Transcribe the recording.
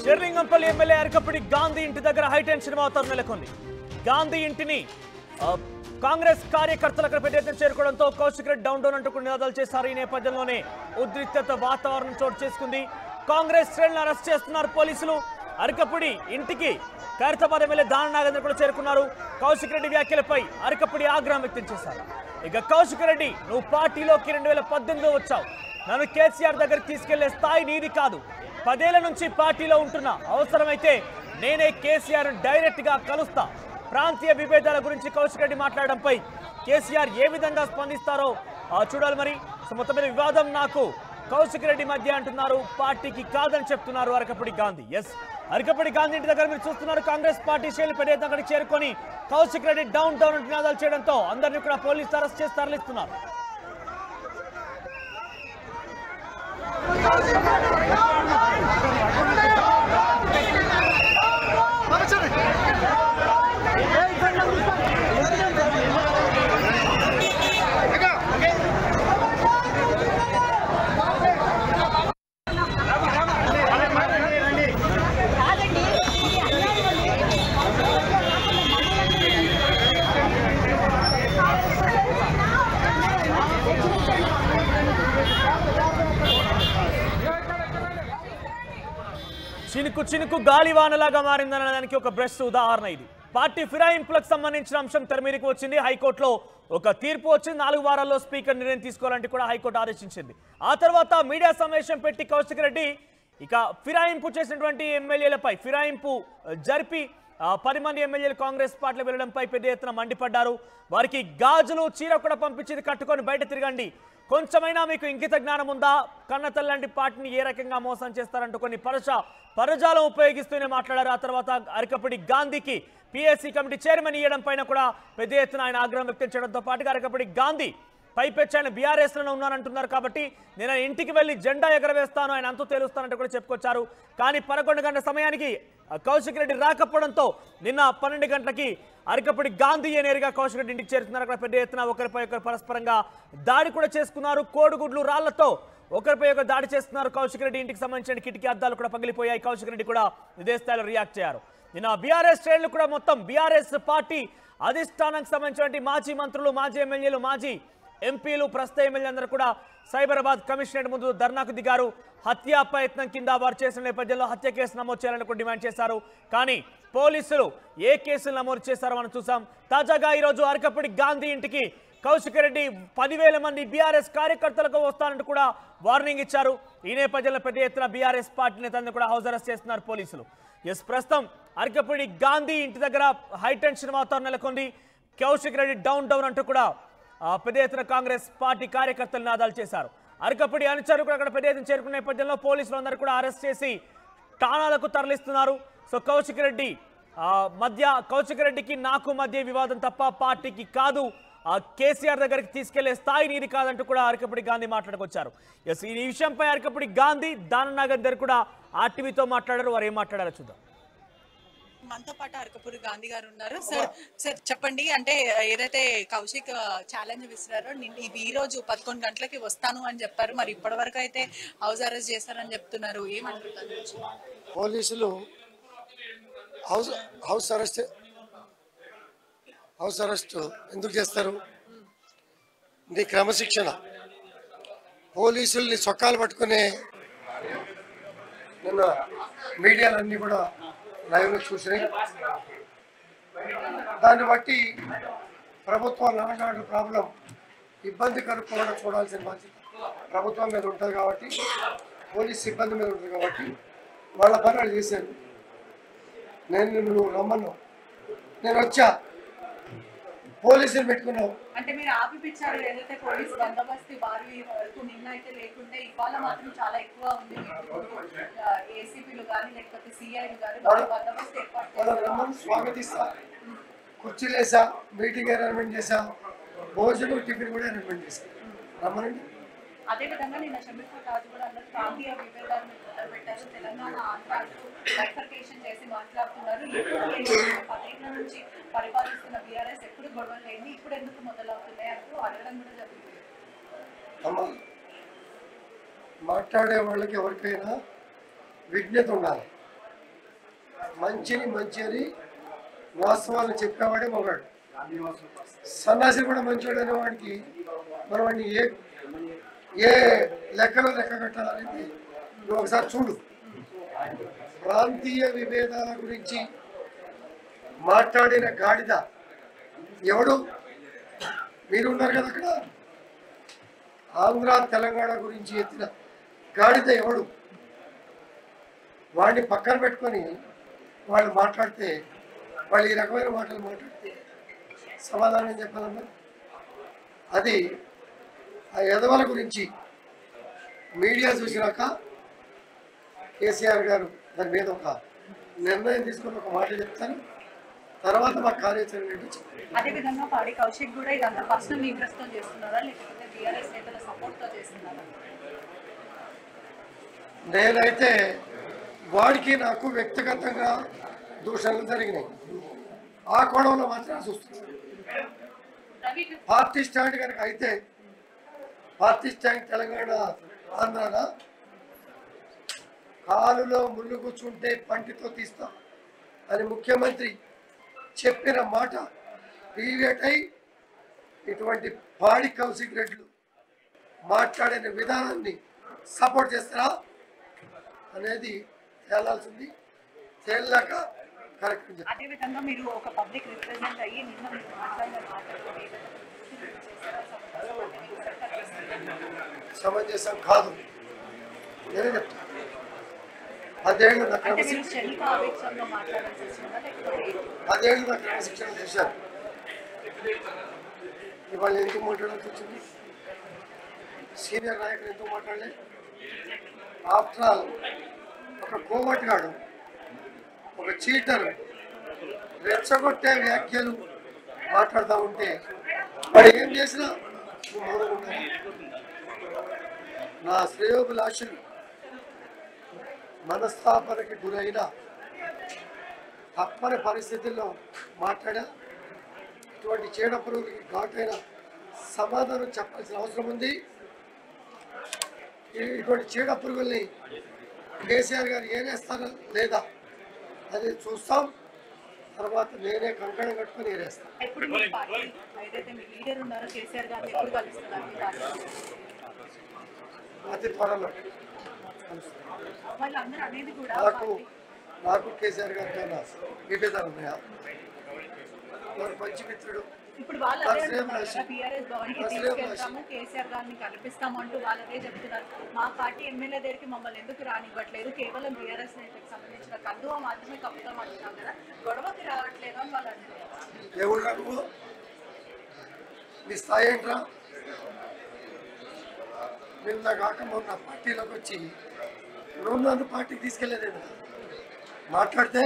Serilingampally MLA Arekapudi Gandhi ఇంటి దగ్గర high tension వాతావరణం నెలకొంది. గాంధీ ఇంటిని కాంగ్రెస్ కార్యకర్తలు అక్కడ పెద్ద ఎత్తున చేరుకోవడంతో కౌశిక్ రెడ్డి డౌన్ అంటూ నినాదాలు చేశారు. ఈ నేపథ్యంలోనే ఉద్రిక్తత వాతావరణం చోటు చేసుకుంది. కాంగ్రెస్ శ్రేణులను అరెస్ట్ చేస్తున్నారు పోలీసులు. అరకపూడి ఇంటికి ఖైరతాబాద్ ఎమ్మెల్యే దానం నాగేంద్ర కూడా చేరుకున్నారు. కౌశిక్ రెడ్డి వ్యాఖ్యలపై అరకపూడి ఆగ్రహం వ్యక్తం చేశారు. ఇక కౌశిక్ రెడ్డి, నువ్వు పార్టీలోకి 2018లో వచ్చావు, నన్ను కేసీఆర్ దగ్గరికి తీసుకెళ్లే స్థాయి నీది కాదు. 10 ఏళ్ల నుంచి పార్టీలో ఉంటున్నా, అవసరమైతే నేనే కేసీఆర్ డైరెక్ట్ గా కలుస్తా. ప్రాంతీయ విభేదాల గురించి కౌశిక్ రెడ్డి మాట్లాడడంపై కేసీఆర్ ఏ విధంగా స్పందిస్తారో చూడాలి. మరి మొత్తం మీద వివాదం నాకు కౌశిక్ రెడ్డి మధ్య అంటున్నారు, పార్టీకి కాదని చెప్తున్నారు అరకపూడి గాంధీ. అరకపూడి గాంధీ ఇంటి దగ్గర మీరు చూస్తున్నారు. కాంగ్రెస్ పార్టీ శ్రేణులు పెద్ద ఎత్తున అక్కడికి చేరుకొని కౌశిక్ రెడ్డి డౌన్ నినాదాలు చేయడంతో అందరినీ కూడా పోలీసులు అరెస్ట్ చేసి తరలిస్తున్నారు. చినుకు చినుకు గాలివానలాగా మారిందనడానికి ఒక బ్రష్ ఉదాహరణ ఇది. పార్టీ ఫిరాయింపులకు సంబంధించిన అంశం తెరమీరికి వచ్చింది. హైకోర్టులో ఒక తీర్పు వచ్చింది. 4 వారాల్లో స్పీకర్ నిర్ణయం తీసుకోవాలంటే కూడా హైకోర్టు ఆదేశించింది. ఆ తర్వాత మీడియా సమావేశం పెట్టి కౌశిక్ రెడ్డి ఇక ఫిరాయింపు చేసినటువంటి ఎమ్మెల్యేలపై ఫిరాయింపు జరిపి 10 మంది ఎమ్మెల్యేలు కాంగ్రెస్ పార్టీలో వెళ్లడంపై పెద్ద ఎత్తున మండిపడ్డారు. వారికి గాజులు చీర కూడా పంపించింది, కట్టుకొని బయట తిరగండి, కొంచెమైనా మీకు ఇంకిత జ్ఞానం ఉందా, కన్నతల్లాంటి పార్టీని ఏ రకంగా మోసం చేస్తారంటూ కొన్ని పరజాలం ఉపయోగిస్తూనే మాట్లాడారు. ఆ తర్వాత అరకపూడి గాంధీకి పిఎస్సి కమిటీ చైర్మన్ ఇవ్వడం పైన కూడా పెద్ద ఎత్తున ఆయన ఆగ్రహం వ్యక్తం చేయడంతో పాటుగా అరకపూడి గాంధీ పైపెచ్చి ఆయన బీఆర్ఎస్లో ఉన్నానంటున్నారు కాబట్టి నేను ఇంటికి వెళ్ళి జెండా ఎగరవేస్తాను, ఆయన అంతు తేలుస్తానంటూ కూడా చెప్పుకొచ్చారు. కానీ 11 గంటల సమయానికి కౌశిక్ రెడ్డి రాకపోవడంతో నిన్న 12 గంటలకి అరకపూడి గాంధీ నేరుగా కౌశిక్ రెడ్డి ఇంటికి చేరుతున్నారు. అక్కడ పెద్ద ఎత్తున ఒకరిపై ఒకరు పరస్పరంగా దాడి కూడా చేసుకున్నారు. కోడిగుడ్లు రాళ్లతో ఒకరిపై ఒకరు దాడి చేస్తున్నారు. కౌశిక్ రెడ్డి ఇంటికి సంబంధించిన కిటికీ అద్దాలు కూడా పగిలిపోయాయి. కౌశిక్ రెడ్డి కూడా ఇదే స్థాయిలో రియాక్ట్ చేశారు. నిన్న బీఆర్ఎస్ శ్రేణులు కూడా మొత్తం బీఆర్ఎస్ పార్టీ అధిష్టానానికి సంబంధించినటువంటి మాజీ మంత్రులు, మాజీ ఎమ్మెల్యేలు, మాజీ ఎంపీలు, ప్రస్తుత ఎమ్మెల్యే అందరూ కూడా సైబరాబాద్ కమిషనరేట్ ముందు ధర్నాకు దిగారు. హత్యా ప్రయత్నం కింద వారు చేసిన నేపథ్యంలో హత్య కేసు నమోదు చేయాలని కూడా డిమాండ్ చేశారు. కానీ పోలీసులు ఏ కేసులు నమోదు చేశారో మనం చూసాం. తాజాగా ఈరోజు అరకపూడి గాంధీ ఇంటికి కౌశిక్ రెడ్డి 10,000 మంది బీఆర్ఎస్ కార్యకర్తలకు వస్తానంటూ కూడా వార్నింగ్ ఇచ్చారు. ఈ నేపథ్యంలో పెద్ద ఎత్తున బీఆర్ఎస్ పార్టీ నేతలను కూడా హౌస్ అరెస్ట్ చేస్తున్నారు పోలీసులు. ప్రస్తుతం అరకపూడి గాంధీ ఇంటి దగ్గర హైటెన్షన్ వాతావరణం నెలకొంది. కౌశిక్ రెడ్డి డౌన్ అంటూ కూడా పెద్ద ఎత్తున కాంగ్రెస్ పార్టీ కార్యకర్తలు నినాదాలు చేశారు. అరకపూడి అనుచరులు కూడా అక్కడ పెద్ద ఎత్తున చేరుకున్న నేపథ్యంలో పోలీసులు అందరూ కూడా అరెస్ట్ చేసి ఠాణాలకు తరలిస్తున్నారు. కౌశిక్ రెడ్డికి నాకు మధ్య వివాదం తప్ప పార్టీకి కాదు, కేసీఆర్ దగ్గరికి తీసుకెళ్లే స్థాయి నీది కాదంటూ కూడా అరకపూడి గాంధీ మాట్లాడుకొచ్చారు. ఈ విషయంపై అరకపూడి గాంధీ దానం నాగేందర్ కూడా ఆర్టీవీతో మాట్లాడారు. వారు ఏం మాట్లాడారో చూద్దాం. మనతో పాటు అరకపూడి గాంధీ గారు ఉన్నారు. సార్ చెప్పండి, అంటే ఏదైతే కౌశిక్ ఛాలెంజ్ విసిరారో ఈ రోజు 11 గంటలకి వస్తాను అని చెప్పారు, మరి ఇప్పటి వరకు అయితే హౌస్ అరెస్ట్ చేశారని చెప్తున్నారు, ఏమంటారు? పోలీసులు హౌస్ అరెస్ట్ ఎందుకు చేస్తారు? నీ క్రమశిక్షణ. పోలీసుల్ని చొక్కాలు పట్టుకునే నిన్న మీడియాలన్నీ కూడా లైవ్లో చూసినాయి. దాన్ని బట్టి ప్రభుత్వం నడగాడు ప్రాబ్లం ఇబ్బంది కనుక్కోవడం చూడాల్సిన బాధ్యత ప్రభుత్వం మీద ఉంటుంది కాబట్టి, పోలీస్ సిబ్బంది మీద ఉంటుంది కాబట్టి వాళ్ళ పని వాళ్ళు చేశారు. నేను నువ్వు రమ్మను, నేను వచ్చా, పోలీసులు పెట్టుకున్నావు అంటే మీరు ఆపిపించారు. ఏదైతే పోలీస్ బందోబస్తు భారీ వరకు నిన్న అయితే లేకుంటే ఇవాళ మాత్రం చాలా ఎక్కువ ఉంది. ఏసీపీలు కానీ లేకపోతే సిఐలు కానీ బందోబస్తు రమ్మని స్వాగతిస్తా, కుర్చీలు వేసా, మీటింగ్ అరేంజ్మెంట్ చేసా, భోజనం టిఫిన్ కూడా అరేంజ్మెంట్ చేసా, రమ్మనండి. అదేవిధంగా నిన్న షమీర్పూర్ రాజు కూడా అందరూ ప్రాంతీయ విభేదాలను మొదలుపెట్టారు. తెలంగాణ ఆంధ్రాలు బైఫర్కేషన్ చేసి మాట్లాడుతున్నారు. 10 ఏళ్ల నుంచి పరిపాలిస్తున్న బీఆర్ఎస్ ఎప్పుడు గొడవలు లేని ఇప్పుడు ఎందుకు మొదలవుతున్నాయి అంటూ అడగడం కూడా జరుగుతుంది. మాట్లాడే వాళ్ళకి ఎవరికైనా విజ్ఞత ఉండాలి. మంచిని మంచి అని వాస్తవాలు చెప్పేవాడే మగాడు. సన్నాసి కూడా మంచివాడు అనేవాడికి మనం వాడిని ఏ లెక్కలో లెక్క కట్టాలనేది నువ్వు ఒకసారి చూడు. ప్రాంతీయ విభేదాల గురించి మాట్లాడిన గాడిద ఎవడు? మీరు ఉన్నారు కదా అక్కడ. ఆంధ్ర తెలంగాణ గురించి ఎత్తిన గాడిద ఎవడు? వాడిని పక్కన పెట్టుకొని వాళ్ళు మాట్లాడితే, వాళ్ళు ఈ రకమైన మాటలు మాట్లాడితే సమాధానం చెప్పాలన్నా. అది ఆ ఎదవల గురించి మీడియా చూసినాక కేసీఆర్ గారు దాని మీద ఒక నిర్ణయం తీసుకొని ఒక మాట చెప్తారు. తర్వాత మా కార్యాచరణ ఏంటో చెప్తారు. అదేవిధంగా పాడి కౌశిక్ కూడా ఇదంతా పర్సనల్ ఇంట్రెస్ట్ తో చేస్తున్నారా లేకపోతే బీఆర్ఎస్ నేతల సపోర్ట్ తో చేస్తున్నారా? నేనైతే వాడికి నాకు వ్యక్తిగతంగా దూషణలు జరిగినాయి. ఆ కోణంలో మాత్రమే చూస్తున్నాను. పార్టీ స్టాండ్ కనుక అయితే పార్టీ స్టాండ్ తెలంగాణ ఆంధ్రాన కాలులో ముళ్ళు కూర్చుంటే పంటితో తీస్తా అని ముఖ్యమంత్రి చెప్పిన మాట రిలేట్ అయి ఇటువంటి పాడి కౌశిక్ రెడ్లు మాట్లాడిన విధానాన్ని సపోర్ట్ చేస్తారా అనేది తేలాల్సింది. తేలాక కరెక్ట్. అదేవిధంగా మీరు ఒక పబ్లిక్ రిప్రజెంట్ అయ్యి నిన్న మీరు మాట్లాడిన మాటలు సమంజసం కాదు. నేనే చెప్తాను. 10 ఏళ్ళు నా క్రమశిక్షణ చేశారు. ఇవాళ ఎందుకు మాట్లాడాల్సి వచ్చింది? సీనియర్ నాయకులు ఎందుకు మాట్లాడలే? ఆఫ్టర్ ఆల్ ఒక కోమటిగాడు, ఒక చీటర్ రెచ్చగొట్టే వ్యాఖ్యలు మాట్లాడుతూ ఉంటే వాడు ఏం చేసినా నువ్వు మౌనంగా నా శ్రేయోభిలాషులు మనస్తాపనకి గురైన తప్పని పరిస్థితుల్లో మాట్లాడా ఇటువంటి చీడ పురుగులకి ఘాటైన సమాధానం చెప్పాల్సిన అవసరం ఉంది. ఇటువంటి చీడ పురుగుల్ని కేసీఆర్ గారు ఏనేస్తారా లేదా అది చూస్తాం. తర్వాత నేనే కంకణం కట్టుకుని ఏరేస్తాను. అతి త్వరలో నాకు కేసీఆర్ గారి కన్నా విభేదాలు ఉన్నాయా? మంచి మిత్రుడు. ఇప్పుడు వాళ్ళు బీఆర్ఎస్ భవన్కి తీసుకెళ్తాము, కేసీఆర్ గారిని కల్పిస్తామంటూ వాళ్ళదే చెప్తున్నారు. మా పార్టీ ఎమ్మెల్యే దగ్గరికి మమ్మల్ని ఎందుకు రానివ్వట్లేదు, కేవలం బీఆర్ఎస్ నేతలకు సంబంధించిన కందువా మాత్రమే కప్పుతాం అంటున్నాం కదా, గొడవకి రావట్లేదు అని వాళ్ళు అంటున్నారు. ఎవరు నువ్వు? నీ స్థాయి ఏంట్రా? నిన్న కాక మొన్న పార్టీలోకి వచ్చి నువ్వు నన్ను పార్టీకి తీసుకెళ్ళలేదు. మాట్లాడితే